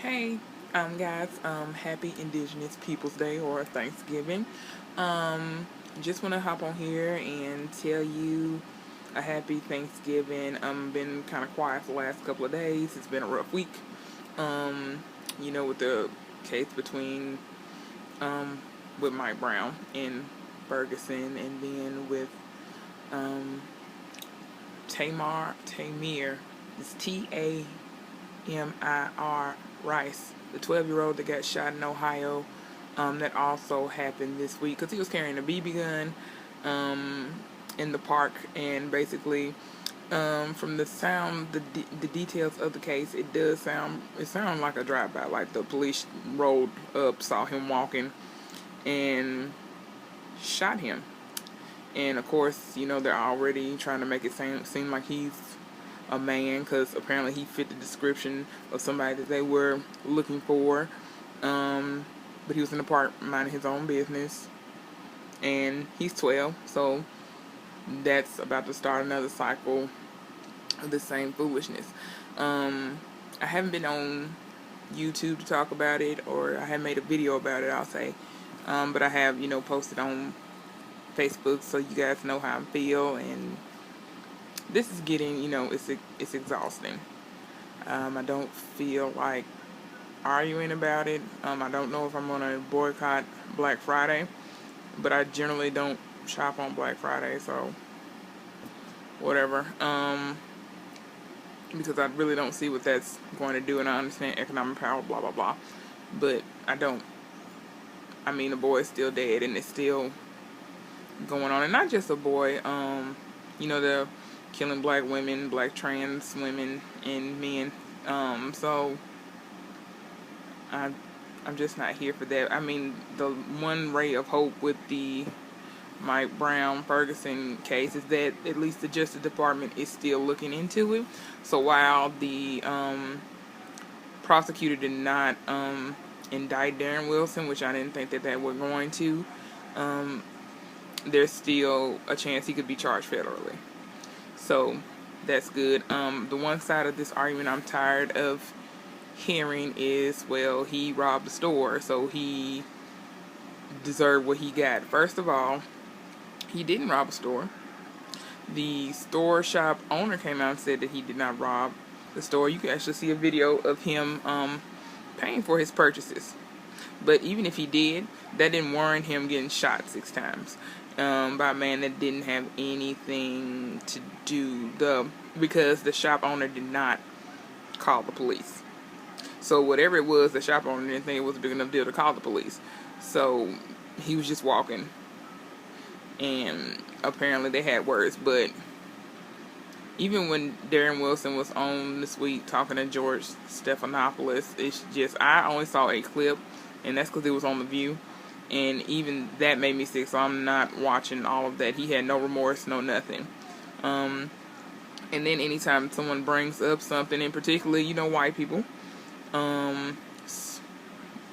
Hey, guys, happy Indigenous Peoples Day or Thanksgiving. Just want to hop on here and tell you a happy Thanksgiving. Been kind of quiet for the last couple of days. It's been a rough week. Um, with the case between with Mike Brown in Ferguson, and then with um Tamir. It's Tamir Rice, the 12-year-old that got shot in Ohio. That also happened this week because he was carrying a BB gun in the park, and basically, from the sound, the details of the case, it sounded like a drive-by, like the police rolled up, saw him walking, and shot him. And of course, they're already trying to make it seem like he's a man, because apparently he fit the description of somebody that they were looking for. But he was in the park minding his own business, and he's 12, so that's about to start another cycle of the same foolishness. I haven't been on YouTube to talk about it, or I haven't made a video about it, I'll say. But I have, posted on Facebook, so you guys know how I feel, and this is getting, it's exhausting. I don't feel like arguing about it. I don't know if I'm going to boycott Black Friday, but I generally don't shop on Black Friday, so whatever. Because I really don't see what that's going to do, and I understand economic power, blah, blah, blah. But I don't. I mean, the boy is still dead, and it's still going on. And not just a boy. They're killing black women, black trans women, and men. So I'm just not here for that. I mean, the one ray of hope with the Mike Brown Ferguson case is that at least the Justice Department is still looking into it. So while the prosecutor did not indict Darren Wilson, which I didn't think that they were going to, there's still a chance he could be charged federally. So that's good. The one side of this argument I'm tired of hearing is, well, he robbed the store, so he deserved what he got. First of all, he didn't rob a store. The store shop owner came out and said that he did not rob the store. You can actually see a video of him paying for his purchases. But even if he did, that didn't warrant him getting shot 6 times by a man that didn't have anything to do, because the shop owner did not call the police. So whatever it was, the shop owner didn't think it was a big enough deal to call the police. So he was just walking, and apparently they had words. But even when Darren Wilson was on this week talking to George Stephanopoulos, it's just, I only saw a clip, and that's because it was on The View. And even that made me sick, so I'm not watching all of that. He had no remorse, no nothing. And then anytime someone brings up something, in particular, white people,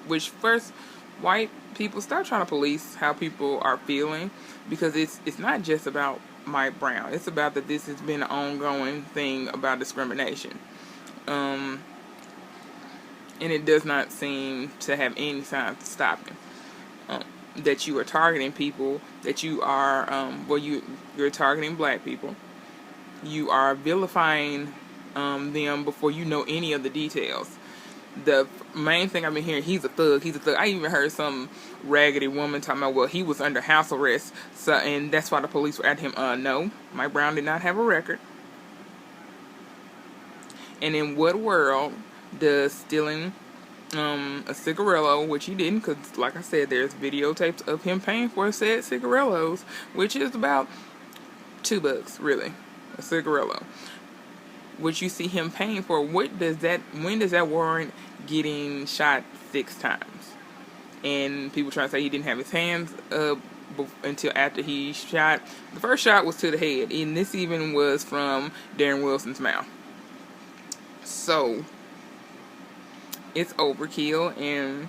which first, white people, stop trying to police how people are feeling, because it's not just about Mike Brown. It's about that this has been an ongoing thing about discrimination. And it does not seem to have any signs of stopping. That you are targeting people, that you are, you're targeting black people. You are vilifying them before you know any of the details. The main thing I've been hearing, he's a thug. I even heard some raggedy woman talking about, well, he was under house arrest, so, and that's why the police were at him. No, Mike Brown did not have a record. And in what world does stealing a cigarillo, which he didn't, because like I said, there's videotapes of him paying for said cigarillos, which is about $2, really, a cigarillo, which you see him paying for. When does that warrant getting shot 6 times? And people try to say he didn't have his hands up until after he shot. The first shot was to the head, and this even was from Darren Wilson's mouth. So it's overkill. And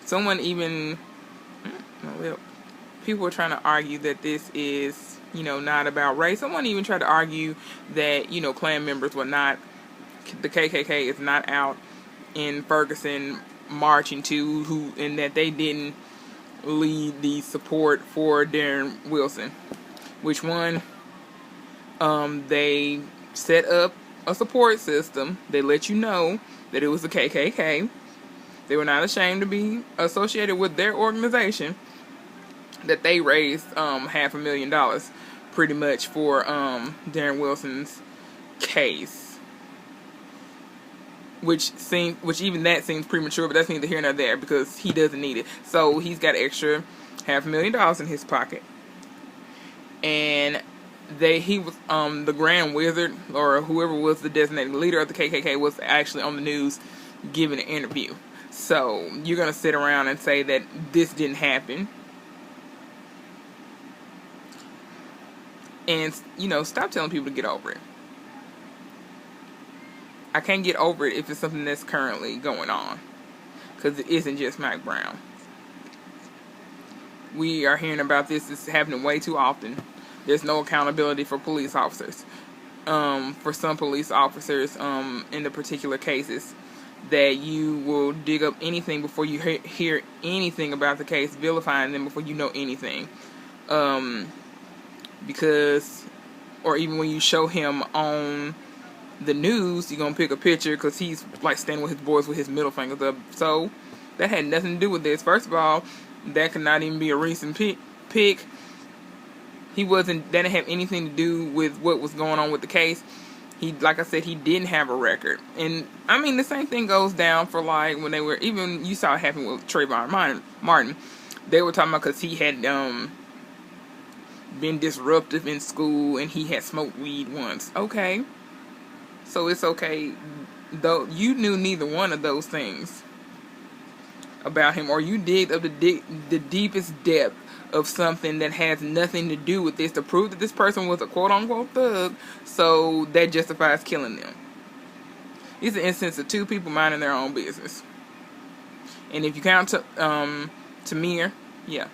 someone even, people were trying to argue that this is, not about race. Someone even tried to argue that, Klan members were not, the KKK is not out in Ferguson marching to, who, and that they didn't lead the support for Darren Wilson. Which one? They set up a support system. They let you know that it was the KKK. They were not ashamed to be associated with their organization. That they raised $500,000 pretty much for Darren Wilson's case. Which even that seems premature, but that's neither here nor there because he doesn't need it. So he's got extra $500,000 in his pocket. And he was the Grand Wizard, or whoever was the designated leader of the KKK, was actually on the news giving an interview. So you're gonna sit around and say that this didn't happen, and stop telling people to get over it. I can't get over it if it's something that's currently going on, because it isn't just Mike Brown. We are hearing about this. It's happening way too often. There's no accountability for police officers. For some police officers, in the particular cases, that you will dig up anything before you hear anything about the case, vilifying them before you know anything. Because, or even when you show him on the news, you're going to pick a picture because he's like standing with his boys with his middle fingers up. So that had nothing to do with this. First of all, that could not even be a recent pick. That didn't have anything to do with what was going on with the case. Like I said, he didn't have a record. And I mean, the same thing goes down for like when they were, even you saw it happen with Trayvon Martin. They were talking about because he had been disruptive in school and he had smoked weed once. Okay. So it's okay, though you knew neither one of those things about him, or you digged up the deepest depth of something that has nothing to do with this to prove that this person was a quote-unquote thug, so that justifies killing them. It's an instance of two people minding their own business. And if you count Tamir, yeah,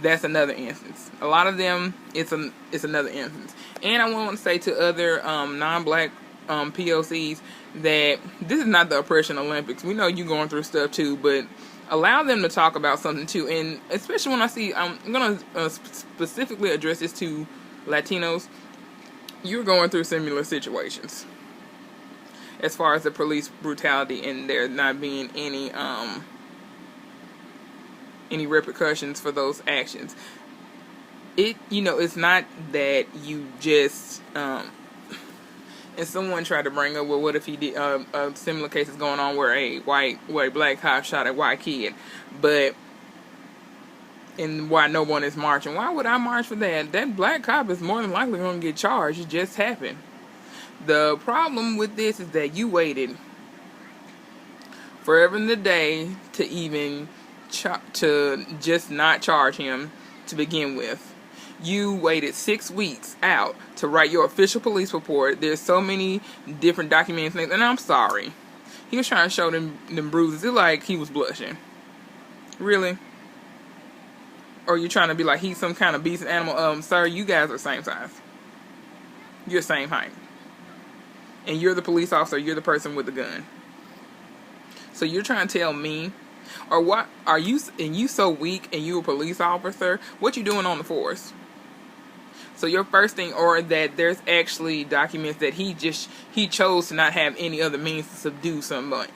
that's another instance. A lot of them, it's another instance. And I want to say to other non-black POCs that this is not the oppression Olympics. We know you're going through stuff too, but allow them to talk about something too. And especially when I see, I'm going to specifically address this to Latinos. You're going through similar situations as far as the police brutality and there not being any repercussions for those actions. It's not that you just and someone tried to bring up, well, what if he did similar cases going on where a black cop shot a white kid, and why no one is marching? Why would I march for that? That black cop is more than likely going to get charged. It just happened. The problem with this is that you waited forever in the day to even to just not charge him to begin with. You waited 6 weeks out to write your official police report. There's so many different documents, and I'm sorry. He was trying to show them bruises. It's like he was blushing. Really? Or you trying to be like he's some kind of beast animal? Sir, you guys are same size. You're same height. And you're the police officer. You're the person with the gun. So you're trying to tell me, or what are you? And you so weak, and you a police officer? What you doing on the force? So your first thing, or that there's actually documents that he chose to not have any other means to subdue someone,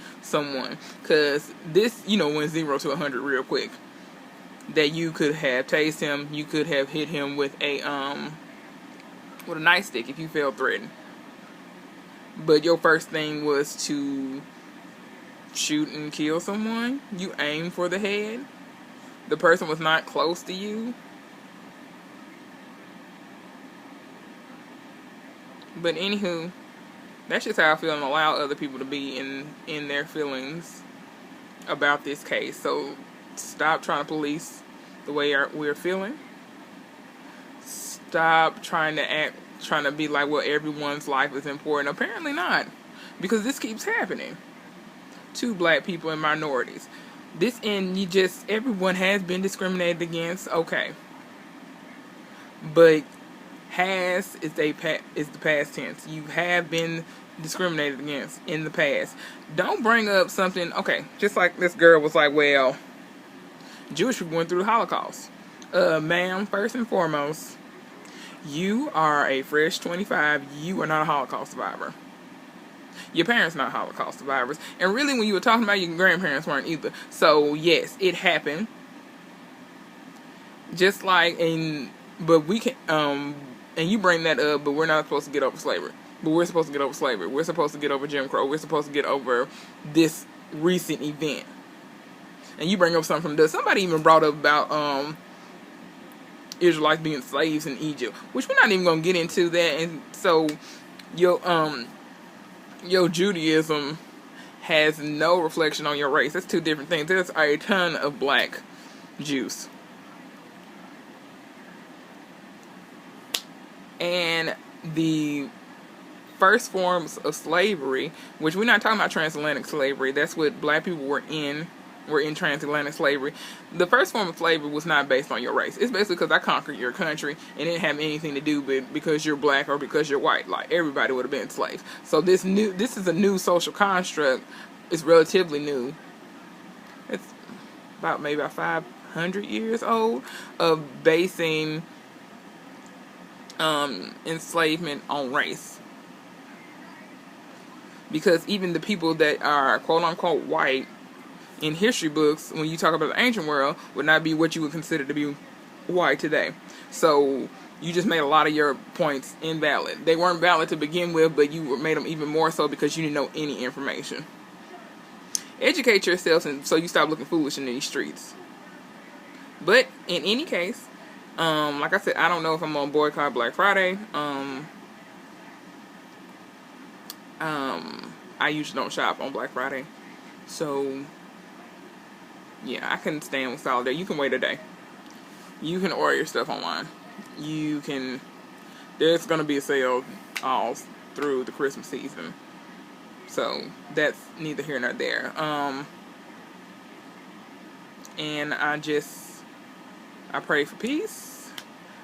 because this went 0 to 100 real quick. That you could have tased him, you could have hit him with a nightstick if you felt threatened. But your first thing was to shoot and kill someone. You aimed for the head. The person was not close to you. But anywho, that's just how I feel, and allow other people to be in their feelings about this case. So stop trying to police the way we're feeling. Stop trying to be like, well, everyone's life is important. Apparently not, because this keeps happening to black people and minorities. Everyone has been discriminated against. Okay, but is the past tense. You have been discriminated against in the past. Don't bring up something, okay, just like this girl was like, well, Jewish people went through the Holocaust. Ma'am, first and foremost, you are a fresh 25. You are not a Holocaust survivor. Your parents not Holocaust survivors. And really, when you were talking about your grandparents weren't either. So, yes, it happened. Just like, but we can, and you bring that up, but we're not supposed to get over slavery. But we're supposed to get over slavery. We're supposed to get over Jim Crow. We're supposed to get over this recent event. And you bring up something from this. Somebody even brought up about Israelites being slaves in Egypt, which we're not even gonna get into that. And so your Judaism has no reflection on your race. That's two different things. There's a ton of black Jews. And the first forms of slavery, which we're not talking about transatlantic slavery, that's what black people were in transatlantic slavery. The first form of slavery was not based on your race. It's basically because I conquered your country and it didn't have anything to do with because you're black or because you're white. Like, everybody would have been slaves. So this is a new social construct. It's relatively new. It's maybe about 500 years old of basing enslavement on race. Because even the people that are quote unquote white in history books, when you talk about the ancient world, would not be what you would consider to be white today. So you just made a lot of your points invalid. They weren't valid to begin with, but you made them even more so because you didn't know any information. Educate yourself, and so you stop looking foolish in these streets. But in any case, like I said, I don't know if I'm gonna boycott Black Friday. I usually don't shop on Black Friday, so yeah, I can stand with Solidarity. You can wait a day. You can order your stuff online. There's gonna be a sale all through the Christmas season, so that's neither here nor there. And I pray for peace.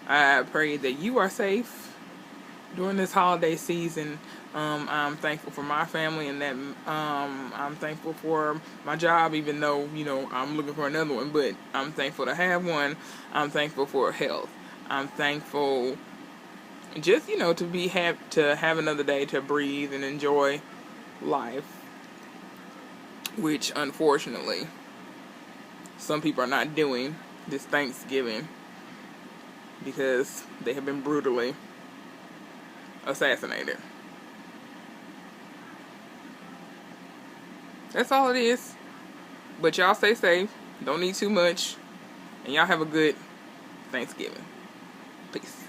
I pray that you are safe during this holiday season. I'm thankful for my family and that I'm thankful for my job, even though, I'm looking for another one, but I'm thankful to have one. I'm thankful for health. I'm thankful just, to have another day to breathe and enjoy life, which unfortunately some people are not doing this Thanksgiving because they have been brutally assassinated. That's all it is. But y'all stay safe. Don't need too much. And y'all have a good Thanksgiving. Peace.